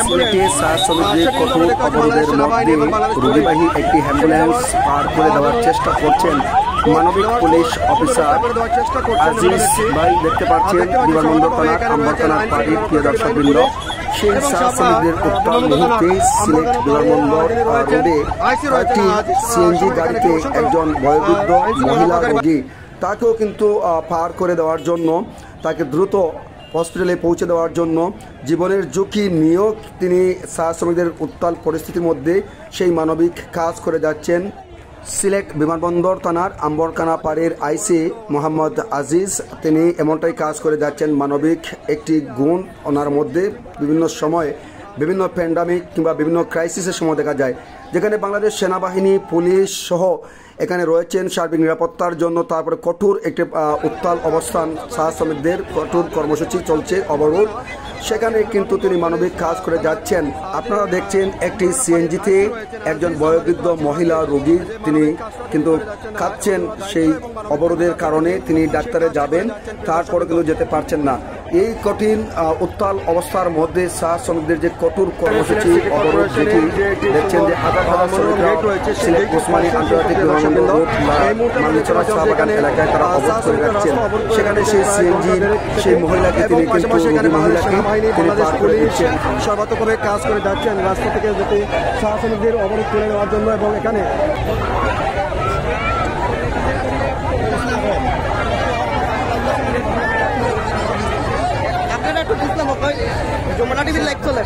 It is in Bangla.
সিলেটে চা শ্রমিকদের কঠোর অবরোধের মধ্যে রোগীবাহী একটি অ্যাম্বুলেন্স পার করে দেওয়ার চেষ্টা করছেন মানবিক পুলিশ অফিসার আজিজ ভাই। দেখতে পাচ্ছেন বিমানবন্দর থানার আম্বরখানার বাড়ির প্রিয় দর্শকবৃন্দ, সেই চা শ্রমিকদের উত্তাল মুহূর্তে সিলেট বিমানবন্দর রোডে একটি সিএনজি গাড়িতে একজন বয়োবৃদ্ধ মহিলা রোগী, তাকেও কিন্তু পার করে দেওয়ার জন্য, তাকে দ্রুত হসপিটালে পৌঁছে দেওয়ার জন্য জীবনের ঝুঁকি নিয়েও তিনি চা শ্রমিকদের উত্তাল পরিস্থিতির মধ্যে সেই মানবিক কাজ করে যাচ্ছেন। সিলেট বিমানবন্দর থানার আম্বরখানা পাড়ের আইসি মোহাম্মদ আজিজ, তিনি এমনটাই কাজ করে যাচ্ছেন। মানবিক একটি গুণ ওনার মধ্যে বিভিন্ন সময়ে বিভিন্ন প্যান্ডামিক কিংবা বিভিন্ন ক্রাইসিসের সময় দেখা যায়, যেখানে বাংলাদেশ সেনাবাহিনী পুলিশ সহ এখানে রয়েছেন সার্বিক নিরাপত্তার জন্য। তারপরে কঠোর একটি উত্তাল অবস্থান, চা শ্রমিকদের কঠোর কর্মসূচি চলছে, অবরোধ, সেখানে কিন্তু তিনি মানবিক কাজ করে যাচ্ছেন। আপনারা দেখছেন একটি সিএনজিতে একজন বয়োবৃদ্ধ মহিলা রোগী, তিনি কিন্তু কাঁদছেন সেই অবরোধের কারণে। তিনি ডাক্তারে যাবেন, তারপরে কিন্তু যেতে পারছেন না। এই কঠিন উত্তাল অবস্থার মধ্যে চা শ্রমিকদের যে কঠোর কর্মসূচি, অবরোধ, যেটি দেখছেন যে হাজার হাজার শ্রমিকরা সিলেট ওসমানী আন্তর্জাতিক বিমানবন্দর রোড মালিচরা চা বাগান এলাকায় তারা অবরোধ করে রাখছেন। সেখানে সেই সিএনজি সেই মহিলাকে তিনি কিন্তু মহিলাকে তিনি পার করে দিচ্ছেন, সর্বাত্মকভাবে কাজ করে যাচ্ছেন রাস্তা থেকে যাতে চা শ্রমিকদের অবরোধ তুলে নেওয়ার জন্য। এবং এখানে আপনারা একটু বুঝলাম জমলা টিভির লাইভ চলে।